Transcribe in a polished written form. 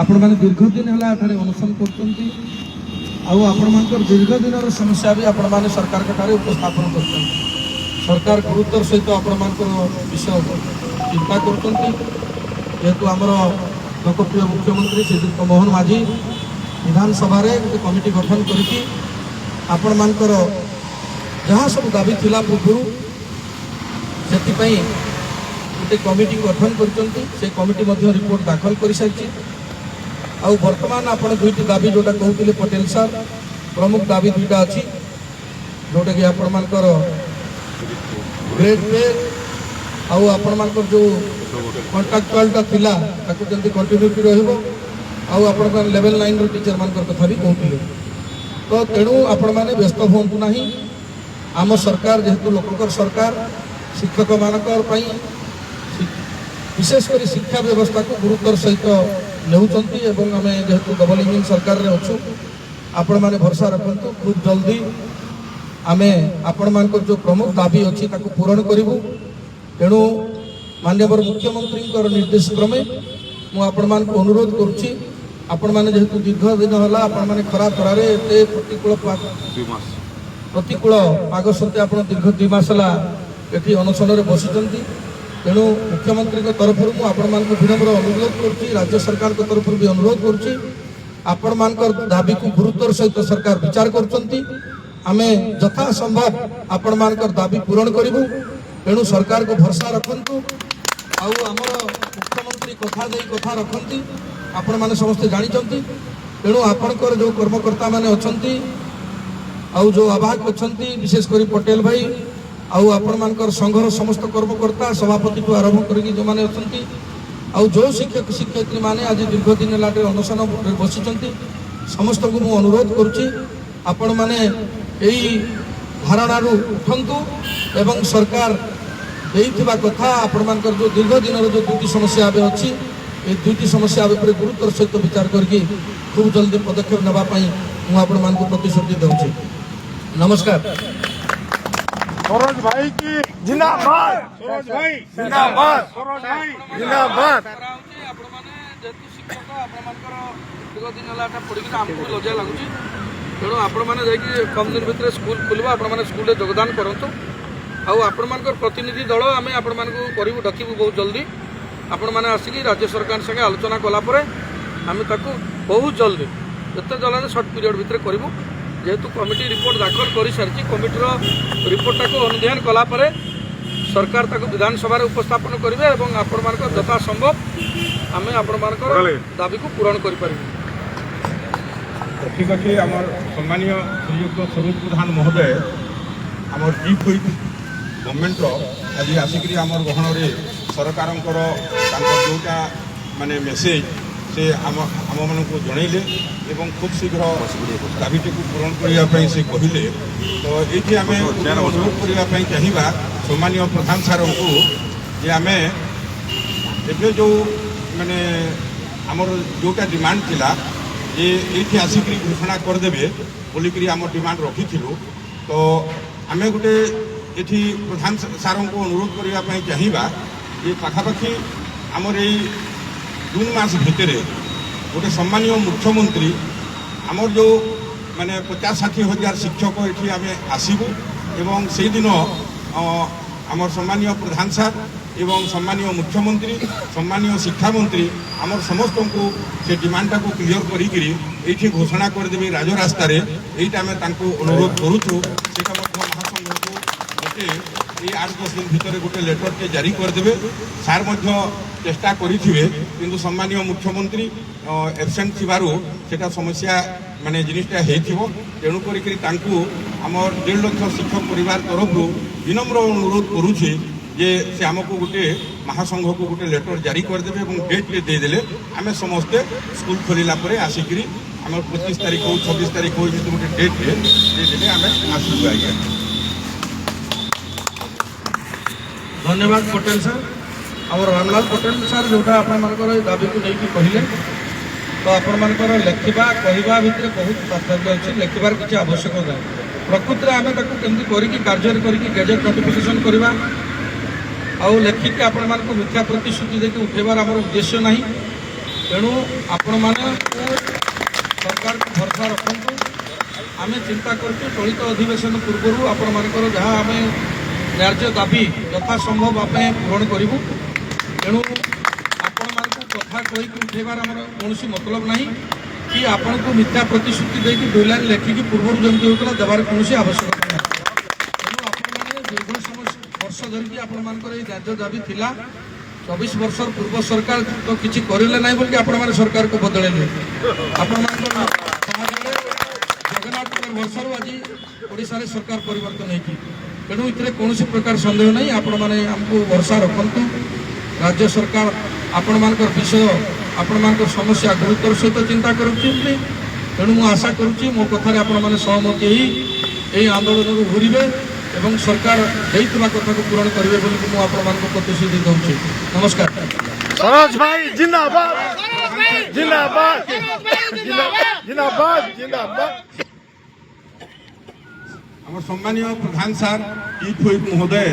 आपण मैंने दीर्घ दिन है अनुसरण कर दीर्घ दिन समस्या भी आपण मैंने सरकार उपस्थापन कर सरकार गुरुत्वर सहित आपण विषय चिंता करेतु आमर लोकप्रिय मुख्यमंत्री श्रीजुक्त मोहन माझी विधानसभा गोटे कमिटी गठन करके आपण मानकर जहाँ सब दाबी थिला पूर्व से गोटे कमिटी गठन कर कमिटी रिपोर्ट दाखल कर सारी आ वर्तमान आप दुईट दाबी जोटा कहते पटेल सार प्रमुख दाबी दुईटा अच्छी जोटा कि आपर ग्रेड पे आपण जो कंट्राक्चुआलटा थिला ताकू जल्दी कंटिन्यूटी रहा लेवल 9 रो टीचर मान कथा भी कहते तो तेणु आपण मैंने व्यस्त हूँ ना आम सरकार जेहेतु लोककर सरकार शिक्षक मानकर विशेषकर शिक्षा व्यवस्था को गुरुत्वर सहित नेउचंती एवं आम जेहेतु डबल इंजिन सरकार रे अच्छु आपण मैंने भरोसा रखु खूब जल्दी आम आपण मान जो प्रमुख दाबी अच्छी पूरण करूँ तेणु माननीय मुख्यमंत्री निर्देश क्रमे मुझे अनुरोध करुच्ची आपण मैंने जेहेतु दीर्घ दिन है आपण मैंने खरा तरार एत प्रतिकूल पाग सत्वे आप दीर्घ 2 मास है अनशन बसी तेणु मुख्यमंत्री तरफ विनम्र अनुरोध करुच्ची राज्य सरकार तरफ भी अनुरोध करुच्ची आपण मानकर दाबी को गुरुत्वर सहित सरकार विचार करें यथा संभव आपण मानकर दाबी पूरण करूँ तेणु सरकार को भरोसा रखु आमर मुख्यमंत्री कथा रखती आपण मैंने समस्ते जानते तेणु आपणकर जो कर्मकर्ता मैंने अच्छा जो आवाहक अच्छा विशेषकर पटेल भाई आपण मानकर संघर समस्त कर्मकर्ता सभापति को आरंभ करके जो मैंने अच्छा जो शिक्षक शिक्षयित्री मैंने आज दीर्घ दिन है अनशन बसी समस्त को मुझे अनुरोध करुच्ची आपण मैंने यही धारणा उठंतु एवं सरकार देइथिबा कथा आपण मानकर जो दीर्घ दिन जो दुईटी समस्या आवे अच्छी ये दुईटी समस्या उपर गुरुत्वर सहित विचार करके खूब जल्दी पदक्षेप नापी मुझे आपण मान प्रतिश्रुति दूसरी। नमस्कार। सरोज भाई की जिंदाबाद, सरोज भाई जिंदाबाद, सरोज भाई जिंदाबाद। दीर्घ दिन है पढ़ी आमको लज्जा लगुच तेणु आपण मैंने कम दिन भितर स्कूल खोल आपने स्कूल योगदान करूँ आपर प्रतिनिधि दल आम आपण करूँ डकबू बहुत जल्दी आपण मैंने आसिक राज्य सरकार संगे आलोचना कलापर आम बहुत जल्दी जिते जल्दी सर्ट पीरियड भितर करूँ जेहेतु कमिटी रिपोर्ट दाखल कर सारी कमिटर रिपोर्टा को अनुधान कलापर सरकार ताको विधानसभा उपस्थापन करेंगे और आपण मान यथा संभव आम आपण मान दाबी को पूरण कर ठीक अच्छे आम सम्मानीय श्रीयुक्त स्वरूप प्रधान महोदय आम चीफ हुईप गवर्नमेंट आज आसिक आम गहन सरकार जोटा माने मेसेज से आम मानक जनइले एवं खूब शीघ्र दाबीटी को पूरण करने से कहले तो ये आम अनुरोध करने चाहिए सम्मानीय प्रधान सार को जे आम एवं जो माने आमर जोटा डिमांड थिला ये ये आसिक घोषणा करदे बोलिकी आम डिमांड रखी तो आम गोटे ये प्रधान सार को अनुरोध करने चाहिए ये पाखापाखि आमर ये जून मास भितर गोटे सम्मानीय मुख्यमंत्री आमर जो माने 50-60 हजार शिक्षक ये आम आसबू एवं से दिन आमर सम्मानीय प्रधान सार एवं सम्मानीय मुख्यमंत्री सम्मानीय शिक्षा मंत्री आमर समस्त को से डिमांडा को क्लीयर करी घोषणा करदेवी राजरास्तार यहीटा आम अनुरोध करुचु से महासंघ को गोटे ये 8-10 दिन भितर गोटे लेटर टे जारी करदे सार चेष्टा करेंगे किंतु सम्मानीय मुख्यमंत्री एबसेंट थिबारु सेटा समस्या माने जिनिसटा हेथिबो तेणु करिकरी तांकु आमर 1.5 लाख शिक्षक परिवार तरफ विनम्र अनुरोध करुचे जे से आमको गोटे महासंघ को गोटे लेटर जारी करदे और डेट देदेले आम समस्ते स्कूल खोलला आसिक आम 25 तारीख हो 26 तारीख हो गोटे डेट देदेले आम आसू आज्ञा। धन्यवाद पटेल सर आम रामलाल पटेल सर जोटा आपर दाबी को लेकिन कहले तो आपर लेखा कहवा भितर बहुत पार्थक्य अच्छे लेखार किसी आवश्यक ना प्रकृति आम केमती कार्य गेजेट नोटिफिकेशन करवा आउ लेखिकी आपण मिथ्या प्रतिश्रुति देखिए उठेबार आम उद्देश्य ना तेणु आपण सरकार को भरोसा रखु आम चिंता करूँ चलित अधिवेशन पूर्व आपण मानकर जहाँ आम न्याय्य दाबी यथासंभव आम पूरण करूँ तेणु आपण मान कथा कहीकि उठेबार आम कौन मतलब ना कि आपण को मिथ्या प्रतिश्रुति देकी 2 लाइन लेखिकी पूर्व जमी होता देवार कौन आवश्यकता ना तेणु आपण दीर्घ समय वर्ष धरिकी आपण मानकर न्याय्य दाबी थिला 24 वर्ष पूर्व सरकार तो किसी करें ना बोल आपण मैंने सरकार को बदलेले आपण जगन्नाथ वर्ष आज ओडिशा रे सरकार परिवर्तन होती तेणु इतने कौन प्रकार संदेह नहीं आपण मैंने आमको भरोसा रखु राज्य सरकार आपण मानकर विषय आपण मानकर समस्या गुरुतर सहित चिंता करुच्ची तेणु मु आशा करुच्ची मो कथार आपण मैंने सहमति यही आंदोलन को घूरे एवं सरकार देइतबा कथा को पूरण करेंगे बोली मु आपण मानक प्रतिश्रुति दूसरी नमस्कार सरोज भाई जिंदाबाद जिंदाबाद जिंदाबाद जिंदाबाद आम सम्मानीय प्रधान सार ईद महोदय